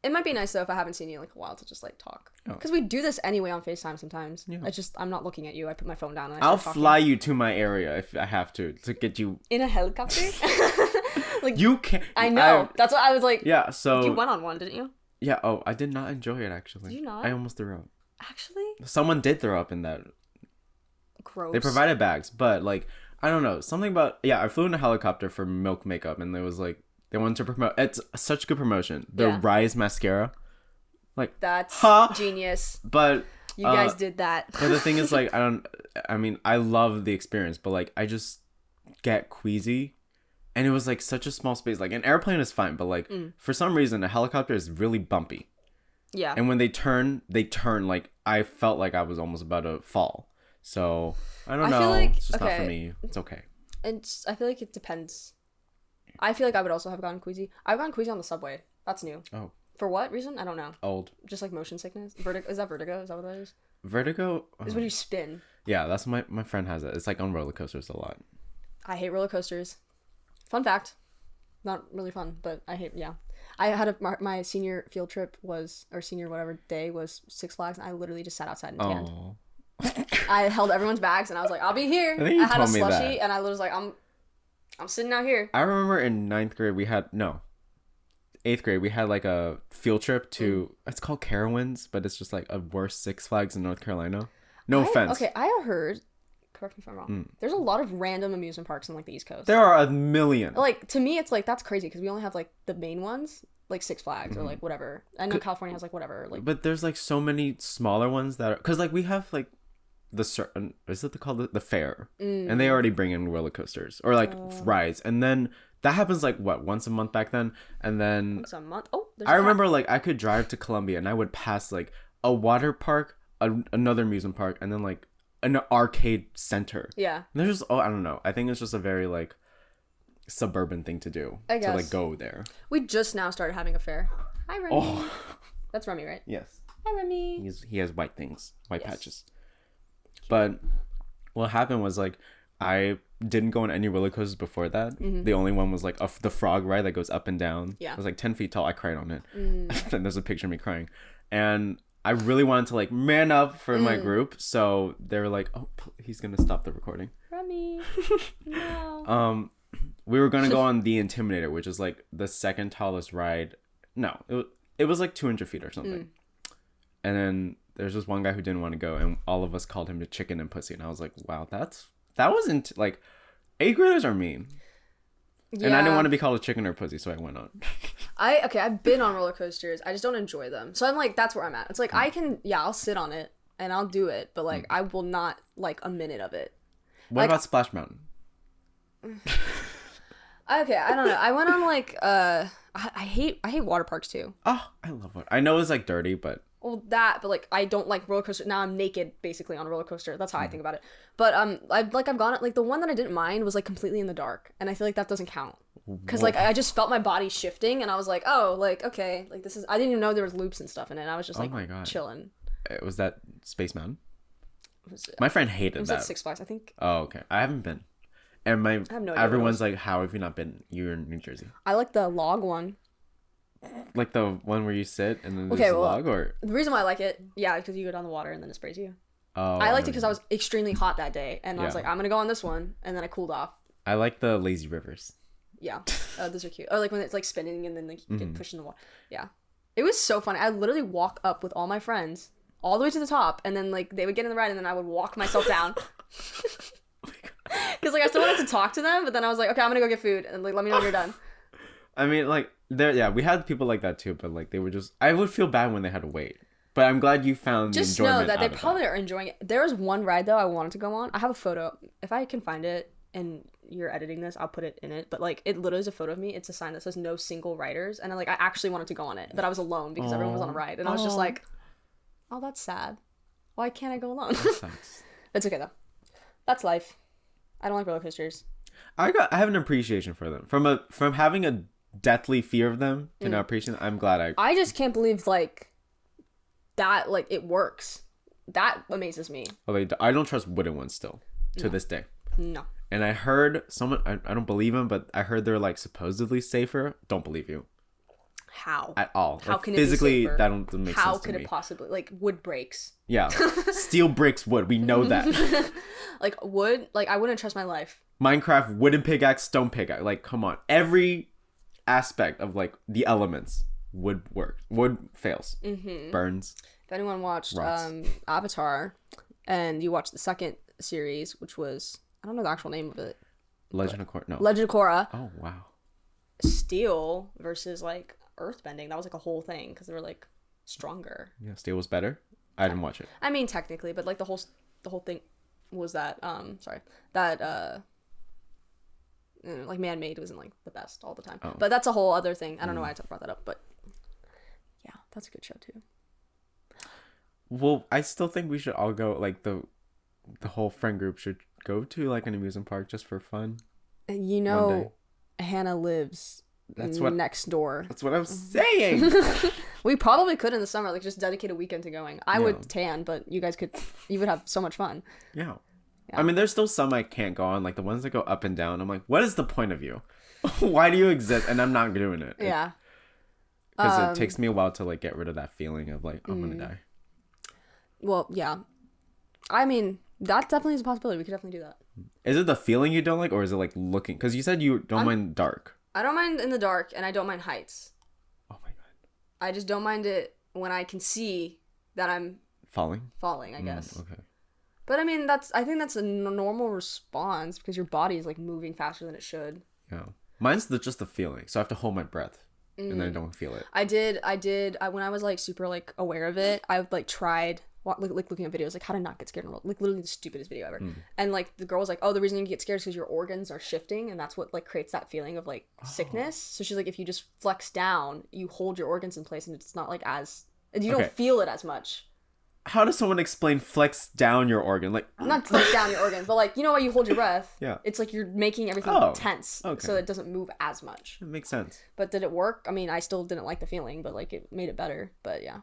it might be nice though if I haven't seen you in like a while to just like talk. Because we do this anyway on FaceTime sometimes. Yeah. I'm not looking at you. I put my phone down and I'll fly you to my area if I have to get you in a helicopter. Like you can. I know. That's what I was like. Yeah. So you went on one, didn't you? Yeah. Oh, I did not enjoy it actually. Did you not? I almost threw up. Actually? Someone did throw up in that. Gross. They provided bags, but like, I don't know. Something about, I flew in a helicopter for Milk Makeup, and there was like, they wanted to promote, it's such good promotion. The Rise mascara. Like, that's genius. But you guys did that. But the thing is, like, I love the experience, but like, I just get queasy. And it was like such a small space. Like, an airplane is fine, but like, for some reason, a helicopter is really bumpy. Yeah. And when they turn like, I felt like I was almost about to fall. So, I don't know. Feel like, it's just not for me. It's okay. I feel like it depends. I feel like I would also have gotten queasy. I've gotten queasy on the subway. That's new. Oh. For what reason? I don't know. Old. Just like motion sickness. Vertigo. Is that vertigo? Is that what that is? Vertigo? Is when you spin. Yeah, that's my friend has it. It's like on roller coasters a lot. I hate roller coasters. Fun fact. Not really fun, but I hate, I had my senior field trip senior whatever day was Six Flags, and I literally just sat outside and tanned. I held everyone's bags, and I was like, I'll be here. I had a slushie, and I was like, I'm sitting out here. I remember in 8th grade, we had like a field trip to, it's called Carowinds, but it's just like a worse Six Flags in North Carolina. No offense. Okay, I heard, correct me if I'm wrong, there's a lot of random amusement parks in like the East Coast. There are a million. Like, to me, it's like, that's crazy, because we only have like the main ones, like Six Flags or like whatever. I know California has like whatever. Like, but there's like so many smaller ones that are, because like we have like the certain, is it called the fair, and they already bring in roller coasters or like rides, and then that happens like what, once a month back then, and then once a month. Oh, I remember like I could drive to Columbia and I would pass like a water park, another amusement park, and then like an arcade center. Yeah, and there's just, I don't know. I think it's just a very like suburban thing to do. I guess. To like go there. We just now started having a fair. Hi, Remy. Oh. That's Remy, right? Yes. Hi, Remy. He has white things, white patches. But what happened was like I didn't go on any roller coasters before that. The only one was like the frog ride that goes up and down. Yeah. It was like 10 feet tall. I cried on it. And there's a picture of me crying. And I really wanted to like man up for my group. So they were like, oh, he's going to stop the recording. Remy. No. We were going to go on the Intimidator, which is like the second tallest ride. No, it was like 200 feet or something. And then there's this one guy who didn't want to go, and all of us called him the chicken and pussy. And I was like, wow, that wasn't like, 8th graders are mean. Yeah. And I didn't want to be called a chicken or pussy, so I went on. I've been on roller coasters. I just don't enjoy them. So I'm like, that's where I'm at. It's like, I'll sit on it and I'll do it, but like, I will not like a minute of it. What about Splash Mountain? Okay, I don't know. I went on like, I hate water parks too. Oh, I love it. I know it's like dirty, but. Well, but like I don't like roller coaster. Now I'm naked basically on a roller coaster. That's how I think about it. But I've gone like the one that I didn't mind was like completely in the dark, and I feel like that doesn't count because like I just felt my body shifting, and I was like, oh, like okay, like this is. I didn't even know there was loops and stuff in it. I was just like, oh my God, chilling. Was that Space Mountain? My friend hated that. It was at Six Flags, I think. Oh, okay. I haven't been. And I have no idea everyone's like, how have you not been? You're in New Jersey. I like the log one. Like the one where you sit and then there's a log, or the reason why I like it, because you go down the water and then it sprays you. Oh, I liked it because I was extremely hot that day, and I was like, I'm gonna go on this one, and then I cooled off. I like the lazy rivers. Yeah, those are cute. Or like when it's like spinning and then like you get pushed in the water. Yeah, it was so funny. I literally walk up with all my friends all the way to the top, and then like they would get in the ride, and then I would walk myself down. Because like I still wanted to talk to them, but then I was like, okay, I'm gonna go get food, and like let me know when you're done. I mean, like we had people like that too, but like they were just. I would feel bad when they had to wait. But I'm glad you found just the enjoyment. Just know that they probably are enjoying it. There was one ride though I wanted to go on. I have a photo. If I can find it and you're editing this, I'll put it in it. But like it literally is a photo of me. It's a sign that says no single riders, and I actually wanted to go on it, but I was alone because everyone was on a ride, and I was just like, oh, that's sad. Why can't I go alone? It's okay though. That's life. I don't like roller coasters. I have an appreciation for them from having a deathly fear of them to now appreciate them. I'm glad I just can't believe like that like it works. That amazes me. Okay, I don't trust wooden ones still to this day. No. And I heard someone, I don't believe him, but I heard they're like supposedly safer. Don't believe you. How? At all. How like, can physically, it be safer? That don't make sense to me. How could it possibly, like wood breaks? Yeah. Steel breaks wood. We know that. Like wood, like I wouldn't trust my life. Minecraft, wooden pickaxe, stone pickaxe. Like, come on. Every aspect of like the elements would work. Wood fails. Burns. If anyone watched Avatar, and you watched the second series, which was, I don't know the actual name of it. Legend of Korra. No. Legend of Korra. Oh, wow. Steel versus like earthbending. That was like a whole thing because they were like stronger. Yeah, Steel was better. I didn't watch it. I mean, technically, but like the whole thing was that like man-made wasn't like the best all the time. Oh. But that's a whole other thing. I don't know why I brought that up, but yeah, that's a good show too. Well, I still think we should all go, like the whole friend group should go to like an amusement park just for fun. You know, Hannah lives next door. That's what I'm saying. We probably could in the summer, like just dedicate a weekend to going. I would tan, but you would have so much fun. Yeah. I mean, there's still some I can't go on, like the ones that go up and down. I'm like, what is the point of you? Why do you exist? And I'm not doing it. Yeah. Because it takes me a while to like get rid of that feeling of like, I'm gonna die. Well, yeah. I mean, that definitely is a possibility. We could definitely do that. Is it the feeling you don't like, or is it like looking? Because you said you don't mind dark. I don't mind in the dark, and I don't mind heights. Oh my god. I just don't mind it when I can see that I'm falling, I guess. Okay. But I mean, I think that's a normal response because your body is like moving faster than it should. Yeah. Mine's just the feeling. So I have to hold my breath and then I don't feel it. I did. When I was like super like aware of it, I like tried like looking at videos like how to not get scared in like literally the stupidest video ever. And like the girl was like, oh, the reason you get scared is because your organs are shifting and that's what like creates that feeling of like sickness. So she's like, if you just flex down, you hold your organs in place and it's not like you don't feel it as much. How does someone explain flex down your organ? Like not flex down your organ, but like, you know why you hold your breath? Yeah. It's like you're making everything tense. Okay. So it doesn't move as much. It makes sense. But did it work? I mean, I still didn't like the feeling, but like it made it better. But yeah.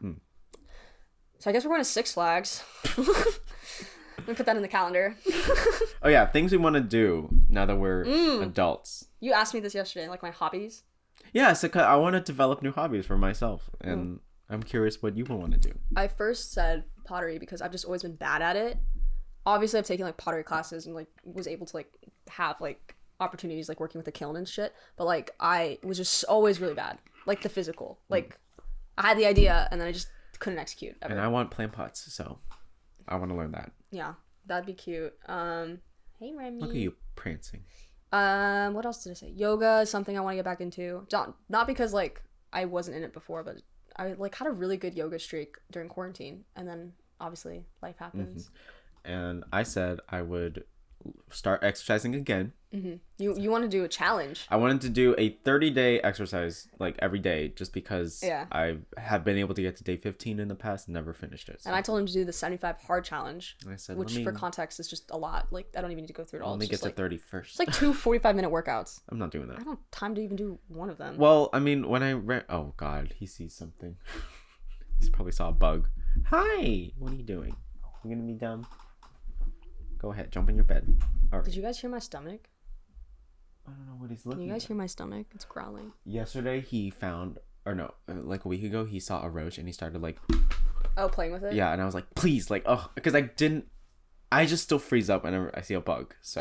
So I guess we're going to Six Flags. Let me put that in the calendar. Oh yeah, things we want to do now that we're adults. You asked me this yesterday, like my hobbies. Yeah, so I want to develop new hobbies for myself, and I'm curious what you want to do. I first said pottery because I've just always been bad at it. Obviously, I've taken like pottery classes and like was able to like have like opportunities like working with a kiln and shit. But like I was just always really bad, like the physical. Like I had the idea and then I just couldn't execute ever. And I want plant pots, so I want to learn that. Yeah, that'd be cute. Hey Remy. Look at you prancing. What else did I say? Yoga is something I want to get back into. Not because like I wasn't in it before, but I like had a really good yoga streak during quarantine, and then obviously life happens. And I said I would start exercising again. You want to do a challenge? I wanted to do a 30-day exercise like every day, just because I have been able to get to day 15 in the past and never finished it. So. And I told him to do the 75 hard challenge, I said, which for context is just a lot. Like I don't even need to go through it all. Let me get to 30 first. It's like 2 45-minute workouts. I'm not doing that. I don't have time to even do one of them. Well, I mean, when I read, oh god, he sees something. He probably saw a bug. Hi, what are you doing? You gonna be dumb? Go ahead, jump in your bed. All right. Did you guys hear my stomach? I don't know what he's looking at. Can you guys hear my stomach? It's growling. Yesterday he found, or no, like a week ago, he saw a roach and he started like... Oh, playing with it? Yeah, and I was like, please, like, oh, because I just still freeze up whenever I see a bug, so...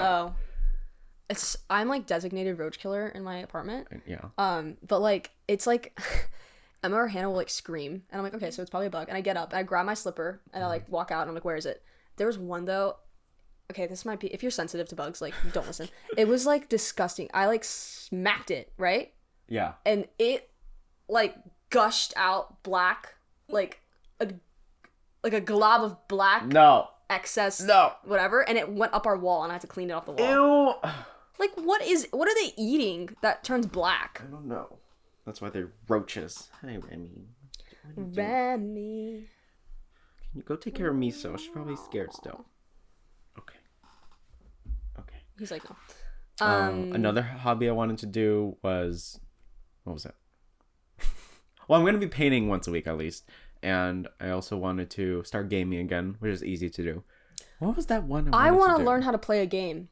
Oh. I'm like designated roach killer in my apartment. Yeah. But like, it's like... Emma or Hannah will like scream and I'm like, okay, so it's probably a bug. And I get up and I grab my slipper and I like walk out and I'm like, where is it? There was one though... Okay, this might be... If you're sensitive to bugs, like, don't listen. It was, like, disgusting. I, like, smacked it, right? Yeah. And it, like, gushed out black, like a glob of black... No. Excess... No. Whatever, and it went up our wall, and I had to clean it off the wall. Ew. Like, what are they eating that turns black? I don't know. That's why they're roaches. Hi, Remy. Remy. Can you go take care of Miso? She's probably scared still. Okay. He's like, no. Another hobby I wanted to do was... What was it? Well, I'm going to be painting once a week at least. And I also wanted to start gaming again, which is easy to do. What was that one I want to learn how to play a game.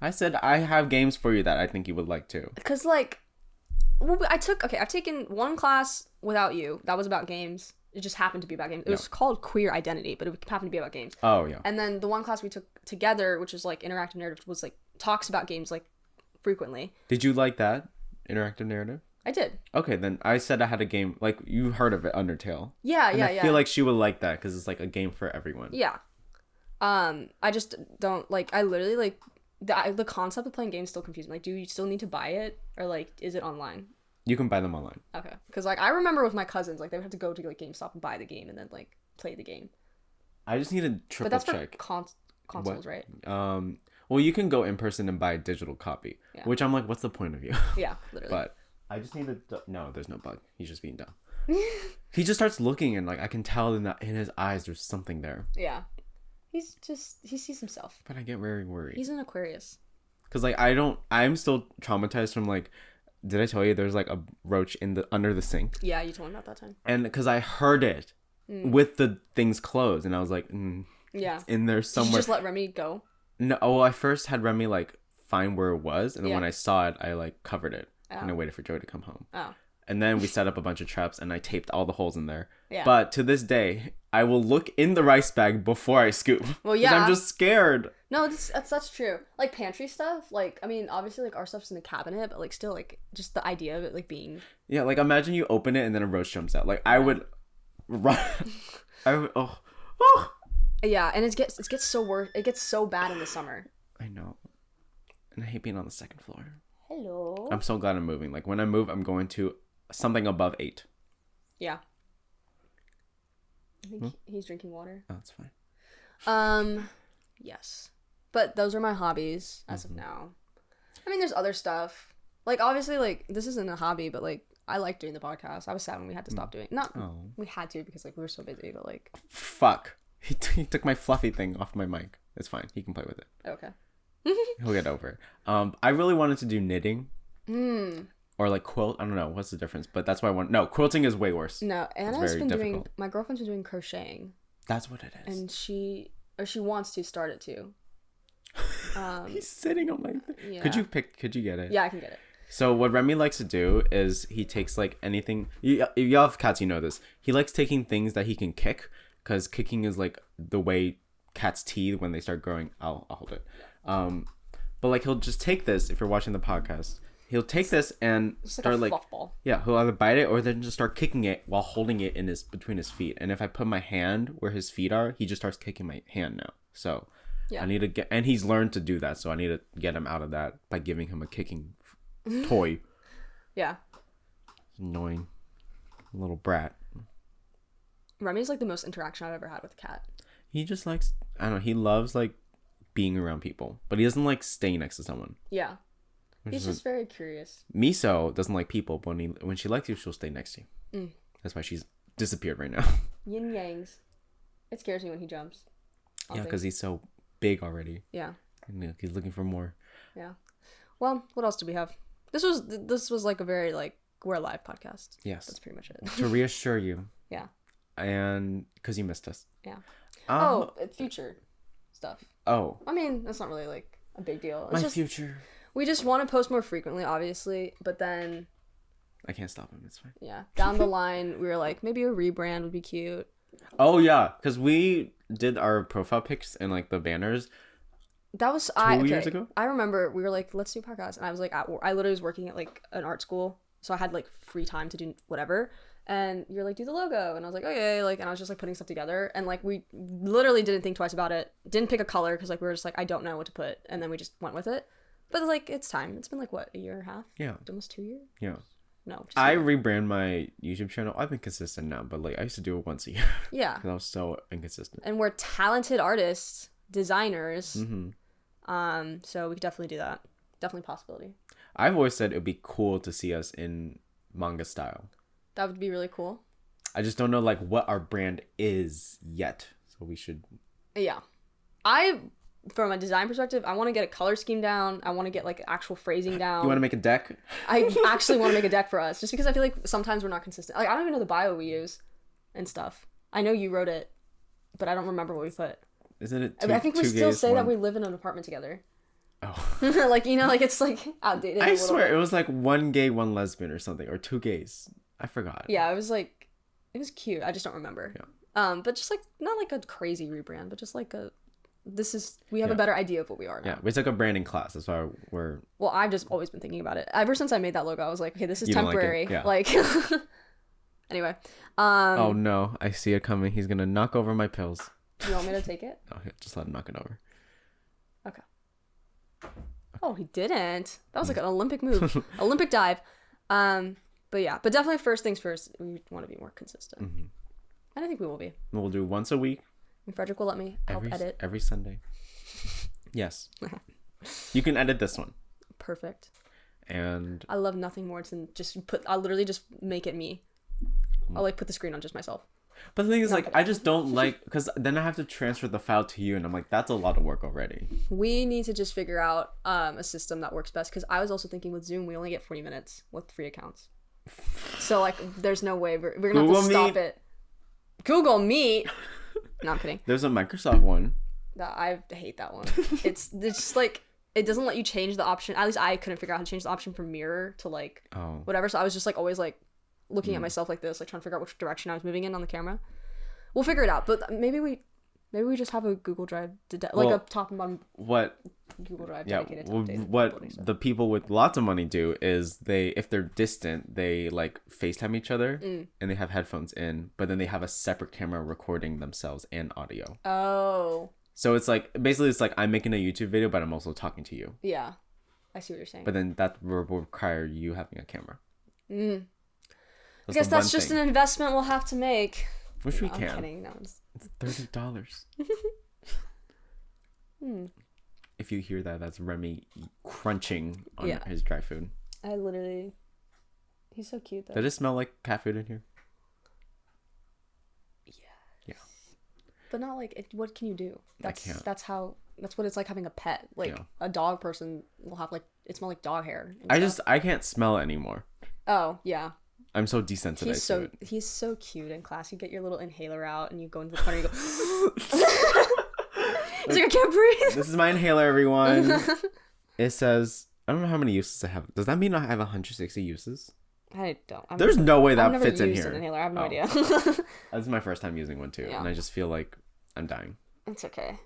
I said I have games for you that I think you would like too. Because, like... Well, I've taken one class without you. That was about games. It just happened to be about games. It was called Queer Identity, but it happened to be about games. Oh, yeah. And then the one class we took together, which was like interactive narrative, was like talks about games like frequently. Did you like that interactive narrative? I did. Okay, then I said I had a game. Like, you heard of it, Undertale. Yeah, and yeah, I feel like she would like that because it's like a game for everyone. Yeah. I just don't like. I literally like the concept of playing games still confuses me. Like, do you still need to buy it, or like, is it online? You can buy them online. Okay, because like I remember with my cousins, like they would have to go to like GameStop and buy the game and then like play the game. I just need to triple check. But that's for consoles, right? Well, you can go in person and buy a digital copy, which I'm like, what's the point of you? Yeah, literally. But I just need to. No, there's no bug. He's just being dumb. He just starts looking and like I can tell in his eyes there's something there. Yeah. He sees himself. But I get very worried. He's an Aquarius. Cause like I'm still traumatized from like, did I tell you there's like a roach under the sink? Yeah, you told me about that time. And cause I heard it with the things closed, and I was like, yeah, it's in there somewhere. Did you just let Remy go? No, well, I first had Remy like find where it was, and then when I saw it, I like covered it and I waited for Joey to come home. Oh. And then we set up a bunch of traps, and I taped all the holes in there. Yeah. But to this day, I will look in the rice bag before I scoop. Well, yeah. I'm just scared. No, that's true. Like pantry stuff, like I mean, obviously, like our stuff's in the cabinet, but like still, like just the idea of it, like being. Yeah, like imagine you open it and then a roach jumps out. Like I would run. I would. Oh. Yeah, and it gets so worse. It gets so bad in the summer. I know, and I hate being on the second floor. Hello. I'm so glad I'm moving. Like when I move, I'm going to something above 8. Yeah. I think he's drinking water. Oh, that's fine. Yes. But those are my hobbies as of now. I mean, there's other stuff. Like, obviously, like, this isn't a hobby, but, like, I like doing the podcast. I was sad when we had to stop doing it. We had to because, like, we were so busy, but, like... Fuck. He took my fluffy thing off my mic. It's fine. He can play with it. Okay. He'll get over it. I really wanted to do knitting. Or like quilt. I don't know. What's the difference? But that's why I want... No, quilting is way worse. No, Anna's been doing... My girlfriend's been doing crocheting. That's what it is. And she wants to start it too. He's sitting on my thing. Yeah. Could you get it? Yeah, I can get it. So what Remy likes to do is he takes like anything... If y'all have cats, you know this. He likes taking things that he can kick. Because kicking is like the way cats teeth when they start growing. I'll hold it. But like he'll just take this, if you're watching the podcast... He'll take this and start like yeah, he'll either bite it or then just start kicking it while holding it in between his feet. And if I put my hand where his feet are, he just starts kicking my hand now. So I need to get, and he's learned to do that. So I need to get him out of that by giving him a kicking toy. Yeah. Annoying little brat. Remy's like the most interaction I've ever had with a cat. He just likes, I don't know, he loves like being around people, but he doesn't like staying next to someone. Yeah. He's just very curious. Miso doesn't like people, but when she likes you, she'll stay next to you. That's why she's disappeared right now. Yin yangs. It scares me when he jumps. Yeah, because he's so big already. Yeah. And he's looking for more. Yeah. Well, what else do we have? This was like a very like we're a live podcast. Yes. That's pretty much it. To reassure you. Yeah. And because you missed us. Yeah. Future stuff. Oh. I mean, that's not really like a big deal. It's future. We just want to post more frequently, obviously, but then... I can't stop him, it's fine. Yeah. Down the line, we were like, maybe a rebrand would be cute. Oh, yeah, because we did our profile pics and, like, the banners that was 2 years ago? I remember we were like, let's do a podcast. And I was like, I literally was working at, like, an art school, so I had, like, free time to do whatever. And you're like, do the logo. And I was like, okay, like, and I was just, like, putting stuff together. And, like, we literally didn't think twice about it. Didn't pick a color because, like, we were just like, I don't know what to put. And then we just went with it. But, like, it's time. It's been, like, what, a year and a half? Yeah. Almost 2 years? Yeah. No. I rebrand my YouTube channel. I've been consistent now, but, like, I used to do it once a year. Yeah. Because I was so inconsistent. And we're talented artists, designers. Mm-hmm. So we could definitely do that. Definitely a possibility. I've always said it would be cool to see us in manga style. That would be really cool. I just don't know, like, what our brand is yet. So we should... Yeah. From a design perspective, I want to get a color scheme down. I want to get like actual phrasing down. You want to make a deck? I actually want to make a deck for us, just because I feel like sometimes we're not consistent. Like I don't even know the bio we use and stuff. I know you wrote it, but I don't remember what we put. Isn't it? I think we still say that we live in an apartment together. Oh. Like like it's like outdated. I swear it was like 1 gay, 1 lesbian or something, or 2 gays. I forgot. Yeah, it was cute. I just don't remember. Yeah. But just like not like a crazy rebrand, but just like a we have a better idea of what we are now. Yeah, we took a branding class. That's why we're... Well, I've just always been thinking about it. Ever since I made that logo, I was like, okay, this is temporary. Like anyway. Oh no, I see it coming. He's going to knock over my pills. You want me to take it? No, just let him knock it over. Okay. Oh, he didn't. That was like an Olympic move. Olympic dive. But yeah, but definitely first things first, we want to be more consistent. Mm-hmm. And I think we will be. We'll do once a week. And Frederic will let me help edit. Every Sunday. Yes. You can edit this one. Perfect. And I love nothing more than I'll literally just make it me. I'll like put the screen on just myself. But the thing is, like, I just don't like, because then I have to transfer the file to you, and I'm like, that's a lot of work already. We need to just figure out a system that works best, because I was also thinking with Zoom, we only get 40 minutes with free accounts. So, like, there's no way we're going to have to stop it. Google Meet. No, I'm kidding. There's a Microsoft one. I hate that one. It's just, like, it doesn't let you change the option. At least I couldn't figure out how to change the option from mirror to, like, whatever. So I was just, like, always, like, looking at myself like this, like trying to figure out which direction I was moving in on the camera. We'll figure it out, but maybe we just have a Google Drive like a top and bottom Google Drive dedicated to what the people with lots of money do is if they're distant, they like FaceTime each other and they have headphones in, but then they have a separate camera recording themselves and audio. Oh. So it's like basically it's like I'm making a YouTube video, but I'm also talking to you. Yeah, I see what you're saying. But then that will require you having a camera. I guess that's just an investment we'll have to make. Which we can. I'm kidding. No, it's $30. If you hear that, that's Remy crunching on his dry food. He's so cute though. Does it smell like cat food in here? Yeah. But not like what can you do? That's what it's like having a pet. Like a dog person will have like it smell like dog hair. I can't smell it anymore. Oh yeah. I'm so desensitized to it. He's so cute in class. You get your little inhaler out and you go into the corner and you go it's like I can't breathe. This is my inhaler, everyone. It says I don't know how many uses I have. Does that mean I have 160 uses? I don't. There's no way that fits in here. An inhaler. I have no idea. That's my first time using one too, and I just feel like I'm dying. It's okay.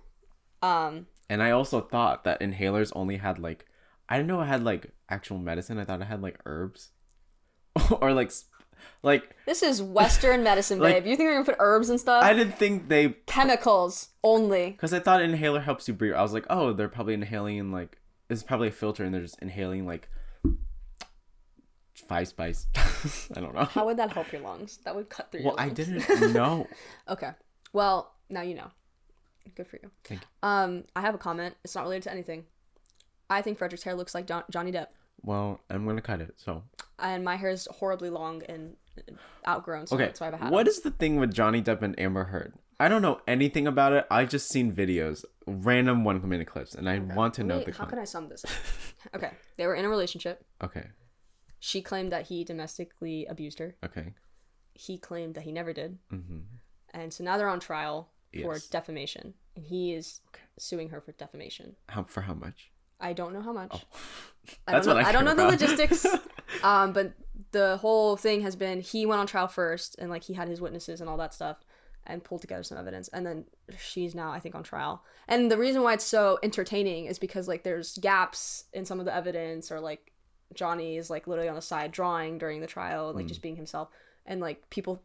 And I also thought that inhalers only had like, I didn't know it had like actual medicine. I thought it had like herbs, or like. This is Western medicine, babe. You think they're gonna put herbs and stuff? I didn't think they chemicals only. Because I thought inhaler helps you breathe. I was like, oh, they're probably inhaling like it's probably a filter, and they're just inhaling like 5 spice. I don't know. How would that help your lungs? That would cut through your lungs. I didn't know. Okay. Well, now you know. Good for you. Thank you. I have a comment. It's not related to anything. I think Frederic's hair looks like Johnny Depp. Well, I'm gonna cut it. So. And my hair is horribly long and outgrown. So that's why I have a hat. What is the thing with Johnny Depp and Amber Heard? I don't know anything about it. I just seen videos, random 1-minute clips, and I want to know the. How can I sum this up? Okay, they were in a relationship. Okay. She claimed that he domestically abused her. Okay. He claimed that he never did. Mm-hmm. And so now they're on trial for defamation, and he is suing her for defamation. For how much? I don't know how much. Oh. I don't know the logistics. But the whole thing has been he went on trial first, and like he had his witnesses and all that stuff, and pulled together some evidence, and then she's now I think on trial. And the reason why it's so entertaining is because like there's gaps in some of the evidence, or like Johnny is like literally on the side drawing during the trial, and like just being himself, and like people,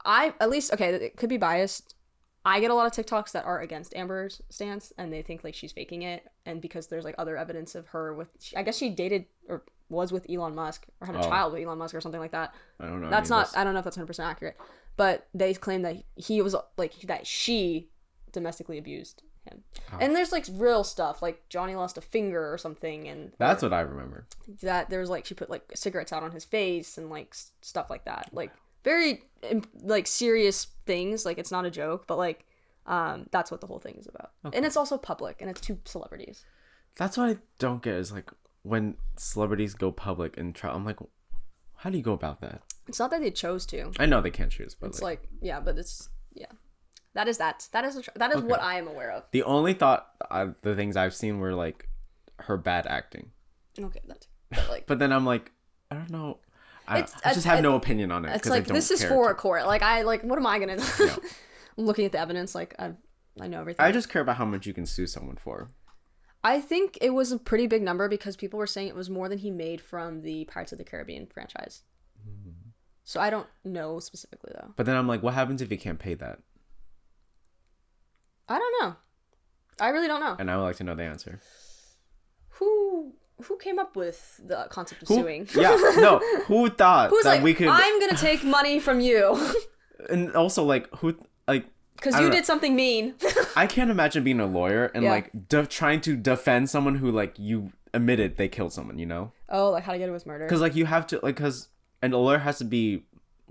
it could be biased. I get a lot of TikToks that are against Amber's stance, and they think like she's faking it, and because there's like other evidence of her I guess she dated or was with Elon Musk or had a child with Elon Musk or something like that. I don't know. I don't know if that's 100% accurate, but they claim that he was like that she domestically abused him. And there's like real stuff like Johnny lost a finger or something, and that's what I remember. That there's like she put like cigarettes out on his face and like stuff like that, like very like serious things. Like it's not a joke, but like that's what the whole thing is about. Okay. And it's also public, and it's 2 celebrities. That's what I don't get is like when celebrities go public and try. I'm like, how do you go about that? It's not that they chose to. I know they can't choose, but it's like but it's that is okay. What I am aware of. The only the things I've seen were like her bad acting. Okay, that's like. But then I'm like, I don't know. I just have no opinion on it. It's like this is for a court. Like what am I gonna do? No. I'm looking at the evidence. Like I know everything. I just care about how much you can sue someone for. I think it was a pretty big number because people were saying it was more than he made from the Pirates of the Caribbean franchise. So I don't know specifically though. But then I'm like, what happens if you can't pay that? I don't know. I really don't know. And I would like to know the answer. Who came up with the concept of suing? Yeah, no. Who thought Who's that like, we could? I'm gonna take money from you. And also, like, who, like, because you did something mean. I can't imagine being a lawyer and like trying to defend someone who like you admitted they killed someone. You know? Oh, like how to get away with murder. Because like you have to and a lawyer has to be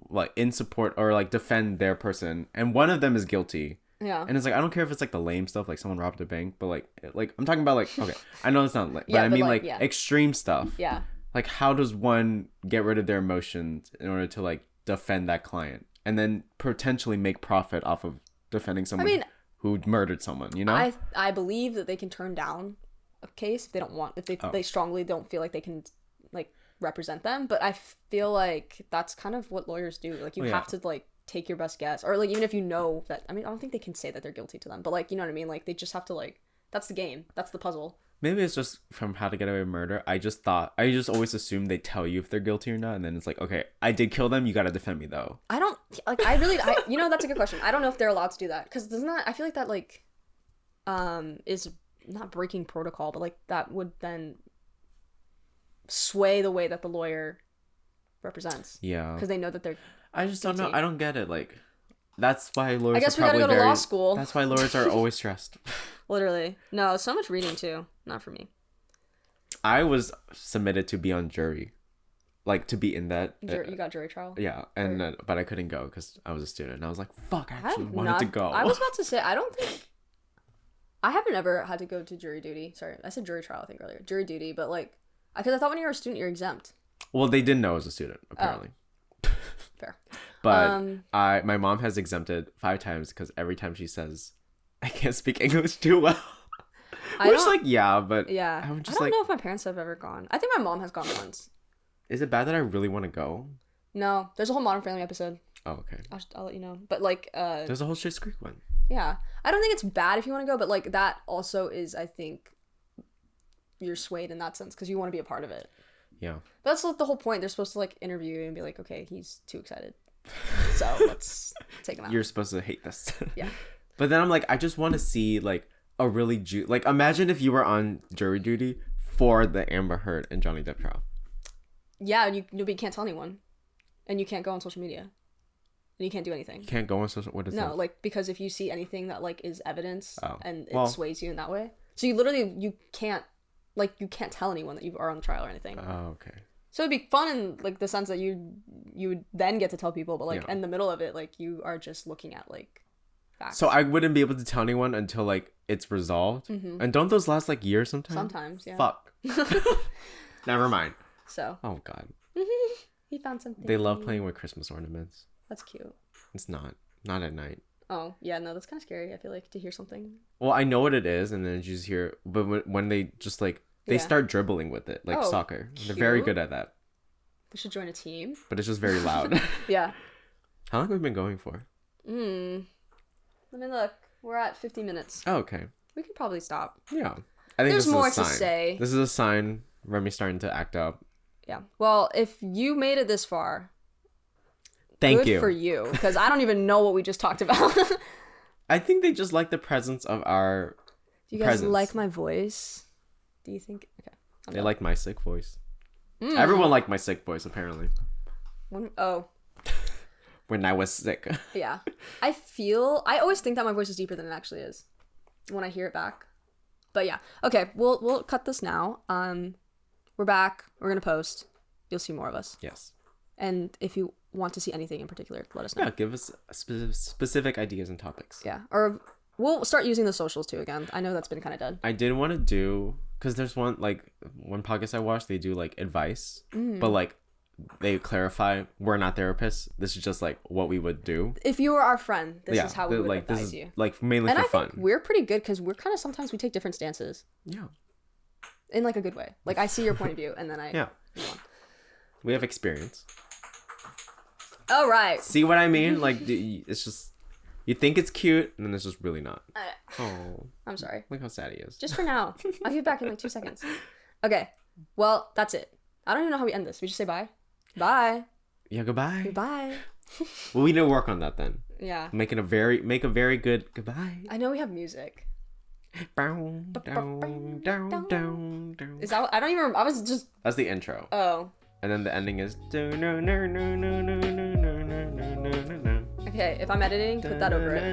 like in support or like defend their person, and one of them is guilty. Yeah. And it's like, I don't care if it's like the lame stuff, like someone robbed a bank, but like I'm talking about like, okay, I know it's not like, but I mean like extreme stuff. Yeah. Like how does one get rid of their emotions in order to like defend that client and then potentially make profit off of defending someone who murdered someone, you know? I believe that they can turn down a case if they don't want, if they strongly don't feel like they can like represent them. But I feel like that's kind of what lawyers do. Like you have to like take your best guess, or like even if you know that, I mean, I don't think they can say that they're guilty to them, but like, you know what I mean, like they just have to like, that's the game, that's the puzzle. Maybe it's just from How to Get Away with Murder. I just always assume they tell you if they're guilty or not, and then it's like, okay, I did kill them, you gotta defend me though. I don't like, you know, that's a good question. I don't know if they're allowed to do that, because doesn't that, I feel like that like is not breaking protocol, but like that would then sway the way that the lawyer represents. Yeah, because they know that they're I just guilty. Don't know. I don't get it. Like, that's why lawyers. I guess we gotta go to law school. That's why lawyers are always stressed. Literally, no. So much reading too. Not for me. I was submitted to be on jury, like to be in that. You got jury trial. Yeah, and but I couldn't go because I was a student, and I was like, "Fuck!" I actually wanted to go. I was about to say, I don't think. I haven't ever had to go to jury duty. Sorry, I said jury trial. I think earlier, jury duty, but like, because I thought when you were a student, you're exempt. Well, they didn't know I was a student apparently. Fair. But my mom has exempted 5 times because every time she says I can't speak English too well. Which like but yeah. I don't know if my parents have ever gone. I think my mom has gone once. Is it bad that I really want to go? No, there's a whole Modern Family episode. Oh, okay. I'll let you know. But like there's a whole Schitt's Creek one. Yeah. I don't think it's bad if you want to go, but like that also is, I think, you're swayed in that sense because you want to be a part of it. Yeah. But that's like the whole point. They're supposed to like interview you and be like, okay, he's too excited. So let's take him out. You're supposed to hate this. Yeah. But then I'm like, I just want to see like a really like imagine if you were on jury duty for the Amber Heard and Johnny Depp trial. Yeah, and you can't tell anyone. And you can't go on social media. And you can't do anything. You can't go on social what is that? No, like because if you see anything that like is evidence and it sways you in that way. So you can't tell anyone that you are on the trial or anything. Oh, okay. So it'd be fun in like the sense that you would then get to tell people, but like in the middle of it, like you are just looking at like facts. So I wouldn't be able to tell anyone until like it's resolved. Mm-hmm. And don't those last like years sometimes? Sometimes, yeah. Fuck. Never mind. So. Oh God. He found something. They love playing with Christmas ornaments. That's cute. It's not at night. Oh yeah, no, that's kind of scary. I feel like to hear something. Well, I know what it is, and then you just hear. But when they just like they start dribbling with it, like soccer. Cute. They're very good at that. We should join a team. But it's just very loud. Yeah. How long have we been going for? Let me look. We're at 50 minutes. Oh, okay. We could probably stop. Yeah. I think there's more to say. This is a sign. Remy's starting to act up. Yeah. Well, if you made it this far. Thank you. Good for you, because I don't even know what we just talked about. I think they just like the presence of our. Do you guys like my voice? Do you think? Okay. They like my sick voice. Everyone liked my sick voice, apparently. When I was sick. Yeah. I always think that my voice is deeper than it actually is when I hear it back. But yeah. Okay, we'll cut this now. We're back. We're going to post. You'll see more of us. Yes. And if you want to see anything in particular, let us know. Yeah, give us specific ideas and topics. Yeah. Or we'll start using the socials too again. I know that's been kind of dead. I did want to do, because there's one podcast I watched, they do like advice, but like they clarify we're not therapists. This is just like what we would do. If you were our friend, this is how we would advise you. Like mainly for fun. Think we're pretty good because we're kind of sometimes we take different stances. Yeah. In like a good way. Like I see your point of view and then I move on. We have experience. All right. See what I mean? Like it's just You think it's cute, and then it's just really not. Oh. I'm sorry. Look how sad he is. Just for now. I'll be back in like 2 seconds. Okay. Well, that's it. I don't even know how we end this. We just say bye. Bye. Yeah, goodbye. Goodbye. Well, we need to work on that then. Yeah. Make a very good goodbye. I know we have music. Is that I don't even remember. I was just... That's the intro. Oh. And then the ending is... Okay, if I'm editing, put that over it.